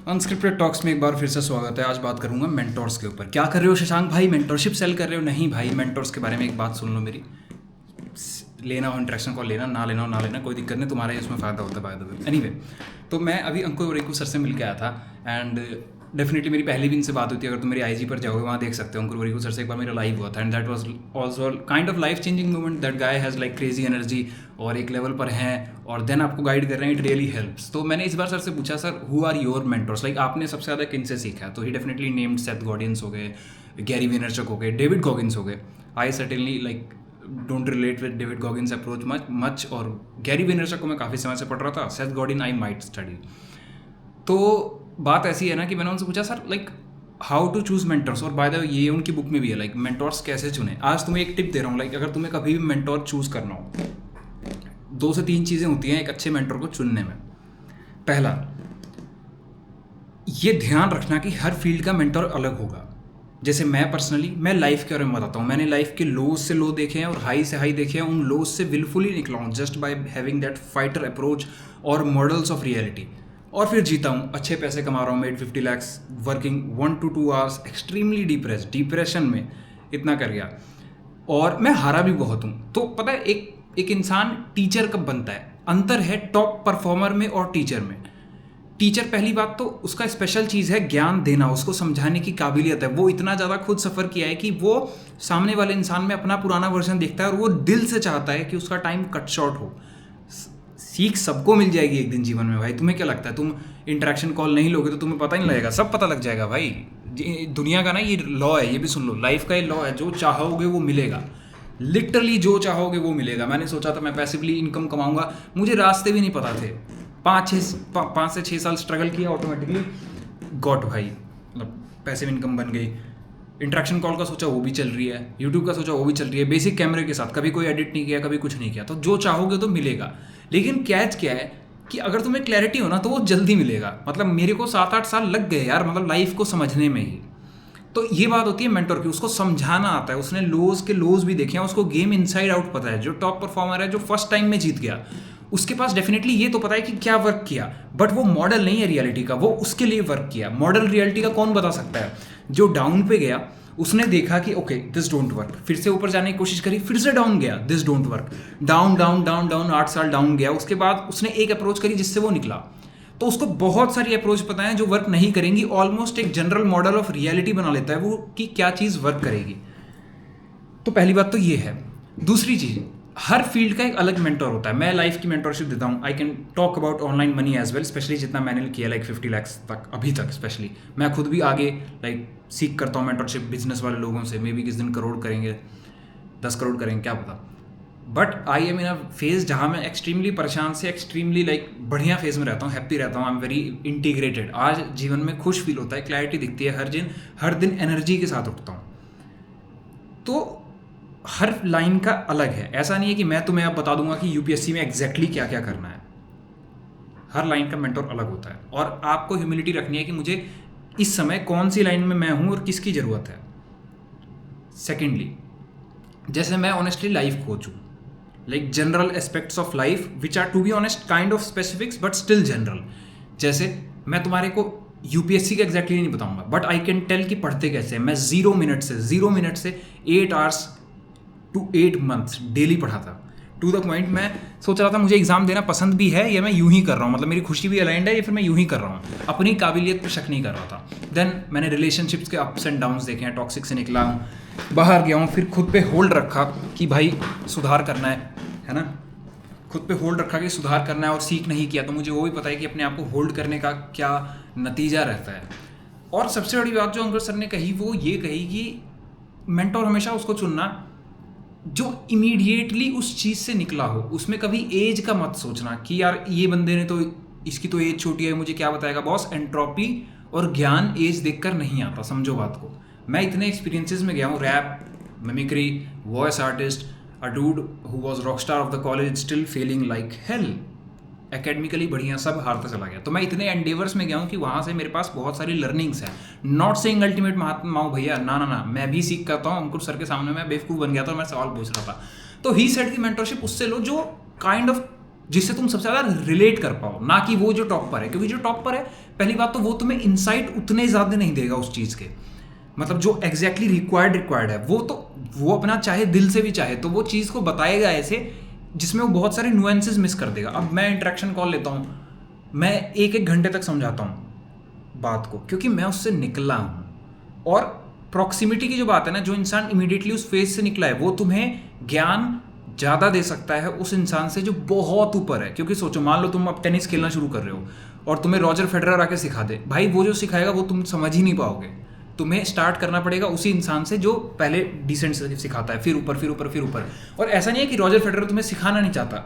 Unscripted talks में एक बार फिर से स्वागत है। आज बात करूंगा मेंटोर्स के ऊपर। क्या कर रहे हो शशांक भाई, मेंटोरशिप सेल कर रहे हो? नहीं भाई, मेंटोर्स के बारे में एक बात सुन लो मेरी। लेना हो इंटरेक्शन कॉल, लेना ना लेना हो ना लेना, कोई दिक्कत नहीं, तुम्हारा ही उसमें फ़ायदा होता है बाय द वे। एनीवे, तो मैं अभी अंकुर रेकू सर से मिल के आया था एंड डेफिनेटली मेरी पहले भी इनसे बात होती है। अगर तुम मेरी आईजी पर जाओगे वहाँ देख सकते हो, अंकुर रेकू सर से एक बार मेरा लाइव हुआ था and that was also kind of life changing moment. That guy has like crazy energy और एक लेवल पर हैं और देन आपको गाइड कर रहे हैं, इट रियली हेल्प्स। तो मैंने इस बार सर से पूछा, sir who are your mentors, like आपने सबसे ज़्यादा किन से सीखा है? तो he definitely named Seth Godins हो गए, गैरी वेनरचक हो गए, डेविड गॉगिन्स हो गए। I certainly like don't relate with David Goggins approach much और गैरी वेनरचक को मैं काफ़ी समय से पढ़ रहा था। Seth Godin I might study. तो बात ऐसी है ना कि मैंने उनसे पूछा, sir like how to choose mentors, और बाय द वे ये उनकी बुक में भी है, लाइक मेंटर्स कैसे चुने। आज तुम्हें एक टिप दे रहा हूँ, लाइक अगर तुम्हें कभी भी मेंटोर चूज करना हो, 2 से 3 चीज़ें होती हैं एक अच्छे मेंटोर को चुनने में। पहला, ये ध्यान रखना कि हर फील्ड का मेंटोर अलग होगा। जैसे मैं पर्सनली मैं लाइफ के बारे में बताता हूँ, मैंने लाइफ के लोज से लो देखे हैं और हाई से हाई देखे हैं। उन लोज से विलफुली निकला हूँ just by having that fighter approach और मॉडल्स ऑफ रियलिटी, और फिर जीता हूँ, अच्छे पैसे कमा रहा हूँ, made 50 lakhs working 1 to 2 hours, extremely depression में इतना कर गया, और मैं हारा भी बहुत हूँ। तो पता है एक इंसान टीचर कब बनता है? अंतर है टॉप परफॉर्मर में और टीचर में। टीचर पहली बात तो उसका स्पेशल चीज़ है ज्ञान देना, उसको समझाने की काबिलियत है। वो इतना ज़्यादा खुद सफ़र किया है कि वो सामने वाले इंसान में अपना पुराना वर्जन देखता है और वो दिल से चाहता है कि उसका टाइम कट शॉर्ट हो। सीख सबको मिल जाएगी एक दिन जीवन में भाई। तुम्हें क्या लगता है तुम इंटरेक्शन कॉल नहीं लोगे तो तुम्हें पता ही नहीं लगेगा? सब पता लग जाएगा भाई। दुनिया का ना ये लॉ है, ये भी सुन लो, लाइफ का ये लॉ है, जो चाहोगे वो मिलेगा। लिटरली जो चाहोगे वो मिलेगा। मैंने सोचा था मैं पैसिवली इनकम कमाऊंगा, मुझे रास्ते भी नहीं पता थे। 5 से 6 साल स्ट्रगल किया, ऑटोमेटिकली गॉट भाई, मतलब पैसिव इनकम बन गई। इंटरेक्शन कॉल का सोचा वो भी चल रही है, यूट्यूब का सोचा वो भी चल रही है, बेसिक कैमरे के साथ, कभी कोई एडिट नहीं किया, कभी कुछ नहीं किया। तो जो चाहोगे तो मिलेगा, लेकिन कैच क्या है कि अगर तुम्हें क्लैरिटी हो ना तो वो जल्दी मिलेगा। मतलब मेरे को 7-8 साल लग गए यार, मतलब लाइफ को समझने में ही। तो ये बात होती है मेंटोर की, उसको समझाना आता है, उसने लोज के लोज भी देखे हैं, उसको गेम इनसाइड आउट पता है। जो टॉप परफॉर्मर है, जो फर्स्ट टाइम में जीत गया, उसके पास डेफिनेटली ये तो पता है कि क्या वर्क किया, बट वो मॉडल नहीं है रियलिटी का, वो उसके लिए वर्क किया। मॉडल रियलिटी का कौन बता सकता है? जो डाउन पे गया, उसने देखा कि ओके दिस डोंट वर्क, फिर से ऊपर जाने की कोशिश करी, फिर से डाउन गया, this don't work, down down down down 8 साल डाउन गया। उसके बाद उसने एक अप्रोच करी जिससे वो निकला। तो उसको बहुत सारी अप्रोच पता है जो वर्क नहीं करेंगी, ऑलमोस्ट एक जनरल मॉडल ऑफ रियलिटी बना लेता है वो कि क्या चीज़ वर्क करेगी। तो पहली बात तो ये है। दूसरी चीज़, हर फील्ड का एक अलग मेंटोर होता है। मैं लाइफ की मेंटोरशिप देता हूँ। I can talk about online money as well, especially जितना मैंने किया, लाइक 50 lakhs तक अभी तक। स्पेशली मैं खुद भी आगे लाइक सीख करता हूँ मेंटोरशिप बिजनेस वाले लोगों से। मे बी किस दिन करोड़ करेंगे, 10 करोड़ करेंगे, क्या पता। But I am in a phase जहाँ मैं एक्सट्रीमली परेशान से एक्सट्रीमली लाइक बढ़िया फेज में रहता हूँ, हैप्पी रहता हूँ, आई एम वेरी इंटीग्रेटेड। आज जीवन में खुश फील होता है, क्लैरिटी दिखती है, हर दिन एनर्जी के साथ उठता हूँ। तो हर लाइन का अलग है। ऐसा नहीं है कि मैं तुम्हें अब बता दूंगा कि यूपीएससी में एग्जैक्टली क्या क्या करना है। हर लाइन का मेंटोर अलग होता है और आपको ह्यूमिलिटी रखनी है कि मुझे इस समय कौन सी लाइन में मैं हूँ और किसकी ज़रूरत है। सेकेंडली, जैसे मैं ऑनेस्टली लाइफ कोच हूँ, like general aspects of life which are to be honest kind of specifics but still general. जैसे मैं तुम्हारे को यूपीएससी का एग्जैक्टली नहीं बताऊंगा, बट आई कैन टेल कि पढ़ते कैसे। मैं 0 मिनट से 8 hours to 8 months डेली पढ़ा था, टू द पॉइंट। मैं सोच रहा था मुझे एग्जाम देना पसंद भी है या मैं यूं ही कर रहा हूँ, मतलब मेरी खुशी भी अलाइंड है या फिर मैं यूं ही कर रहा हूँ, अपनी काबिलियत पर शक नहीं कर रहा था। देन मैंने रिलेशनशिप्स के अप्स एंड डाउन्स देखे हैं, टॉक्सिक से निकला हूँ, बाहर गया हूँ, फिर खुद पे होल्ड रखा कि भाई सुधार करना है ना, खुद पे होल्ड रखा कि सुधार करना है, और सीख नहीं किया तो मुझे वो भी पता है कि अपने आप को होल्ड करने का क्या नतीजा रहता है। और सबसे बड़ी बात जो अंकुर सर ने कही वो ये कही कि मेंटोर हमेशा उसको चुनना जो इमीडिएटली उस चीज़ से निकला हो। उसमें कभी एज का मत सोचना कि यार ये बंदे ने तो, इसकी तो एज छोटी है, मुझे क्या बताएगा बॉस। एंट्रोपी और ज्ञान एज देखकर नहीं आता, समझो बात को। मैं इतने एक्सपीरियंसेस में गया हूँ, rap, mimicry, voice artist, a dude who was rock star of the college still feeling like hell, academically बढ़िया, सब हारता चला गया। तो मैं इतने एंडेवर्स में गया हूँ कि वहाँ से मेरे पास बहुत सारी लर्निंग्स हैं। नॉट सेइंग अल्टीमेट महात्मा हूँ भैया, ना ना ना, मैं भी सीख करता हूँ। अंकुर सर के सामने मैं बेवकूफ़ बन गया था और मैं सवाल पूछ रहा था। तो ही सेड की मेंटरशिप उससे लो जो काइंड ऑफ जिससे तुम सबसे ज़्यादा रिलेट कर पाओ, ना कि वो जो टॉप पर है। क्योंकि जो टॉप पर है, पहली बात तो वो तुम्हें इंसाइट उतने ज़्यादा नहीं देगा उस चीज़ के, मतलब जो एग्जैक्टली रिक्वायर्ड है, वो अपना चाहे दिल से भी चाहे तो वो चीज़ को बताएगा ऐसे जिसमें वो बहुत सारे नुएंसेस मिस कर देगा। अब मैं इंटरेक्शन कॉल लेता हूँ, मैं 1-1 घंटे तक समझाता हूँ बात को, क्योंकि मैं उससे निकला हूँ। और प्रॉक्सिमिटी की जो बात है ना, जो इंसान इमीडिएटली उस फेज से निकला है वो तुम्हें ज्ञान ज़्यादा दे सकता है उस इंसान से जो बहुत ऊपर है। क्योंकि सोचो, मान लो तुम अब टेनिस खेलना शुरू कर रहे हो और तुम्हें रॉजर फेडरर आके सिखा दे, भाई वो जो सिखाएगा वो तुम समझ ही नहीं पाओगे। तुम्हें स्टार्ट करना पड़ेगा उसी इंसान से जो पहले डिसेंट सिखाता है, फिर ऊपर फिर ऊपर फिर ऊपर। और ऐसा नहीं है कि रॉजर फेडरर तुम्हें सिखाना नहीं चाहता,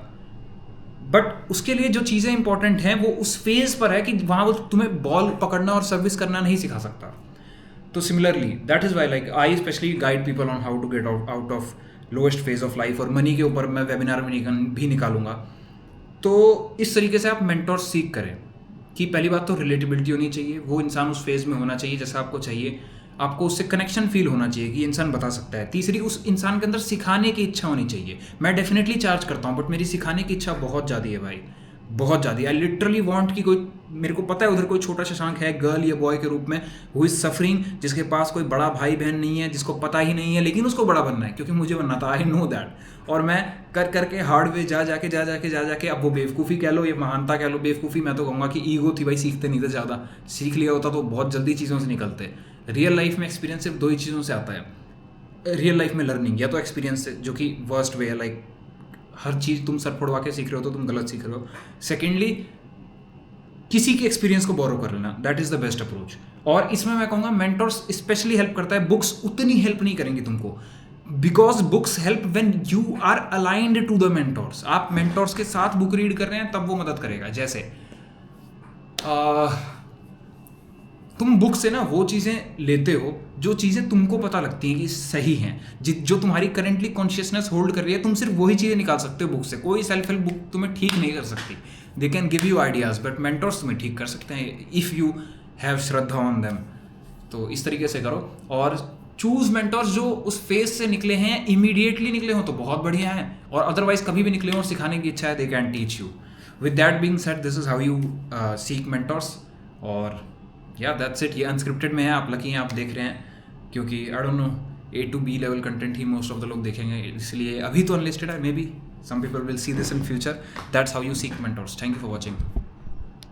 बट उसके लिए जो चीज़ें इंपॉर्टेंट हैं वो उस फेज पर है कि वहाँ वो तुम्हें बॉल पकड़ना और सर्विस करना नहीं सिखा सकता। तो similarly that is why like I especially guide people on how to get out of lowest phase of life. और मनी के ऊपर मैं वेबिनार में भी निकालूंगा। तो इस तरीके से आप मेंटोर सीख करें कि पहली बात तो रिलेटेबिलिटी होनी चाहिए, वो इंसान उस फेज में होना चाहिए जैसा आपको चाहिए, आपको उससे कनेक्शन फील होना चाहिए कि इंसान बता सकता है। तीसरी, उस इंसान के अंदर सिखाने की इच्छा होनी चाहिए। मैं डेफिनेटली चार्ज करता हूँ, बट मेरी सिखाने की इच्छा बहुत ज़्यादा है भाई, बहुत ज़्यादा। आई लिटरली वांट कि कोई, मेरे को पता है उधर कोई छोटा शशांक है गर्ल या बॉय के रूप में, हु इज़ सफरिंग, जिसके पास कोई बड़ा भाई बहन नहीं है, जिसको पता ही नहीं है, लेकिन उसको बड़ा बनना है क्योंकि मुझे बनना था। I know that. और मैं कर करके हार्ड वे जा जाके अब वो बेवकूफ़ी कह लो या महानता कह लो, बेवकूफ़ी मैं तो कहूँगा कि ईगो थी भाई, सीखते नहीं थे ज़्यादा। सीख लिया होता तो बहुत जल्दी चीज़ों से निकलते। रियल लाइफ में एक्सपीरियंस सिर्फ 2 ही चीज़ों से आता है रियल लाइफ में लर्निंग, या तो एक्सपीरियंस से, जो कि वर्स्ट वे है, लाइक हर चीज़ तुम सर फोड़वा के सीख रहे हो तो तुम गलत सीख रहे हो। सेकेंडली, किसी के एक्सपीरियंस को बोरो कर लेना, that is the best approach. और इसमें मैं कहूँगा मेंटर्स स्पेशली हेल्प करता है। बुक्स उतनी हेल्प नहीं करेंगी तुमको, because books help when you are aligned to the mentors. आप मेंटर्स के साथ बुक रीड कर रहे हैं तब वो मदद करेगा। जैसे तुम बुक से ना वो चीज़ें लेते हो जो चीज़ें तुमको पता लगती हैं कि सही हैं, जो तुम्हारी करेंटली कॉन्शियसनेस होल्ड कर रही है, तुम सिर्फ वही चीज़ें निकाल सकते हो बुक से। कोई सेल्फ हेल्प बुक तुम्हें ठीक नहीं कर सकती। They can give you ideas, but mentors तुम्हें ठीक कर सकते हैं if you have Shraddha on them. तो इस तरीके से करो और चूज मेंटर्स जो उस फेज से निकले हैं, इमीडिएटली निकले हों तो बहुत बढ़िया हैं, और अदरवाइज कभी भी निकले हों और सिखाने की इच्छा है, they can teach you. With that being said, this is how you seek mentors. और या दैट्स इट। ये अनस्क्रिप्टेड में है, आप लकी हैं आप देख रहे हैं, क्योंकि I don't know A to B level content he most of the लोग देखेंगे, इसलिए अभी तो अनलिस्टेड है। May be some people will see this in future. That's how you seek mentors. Thank you for watching.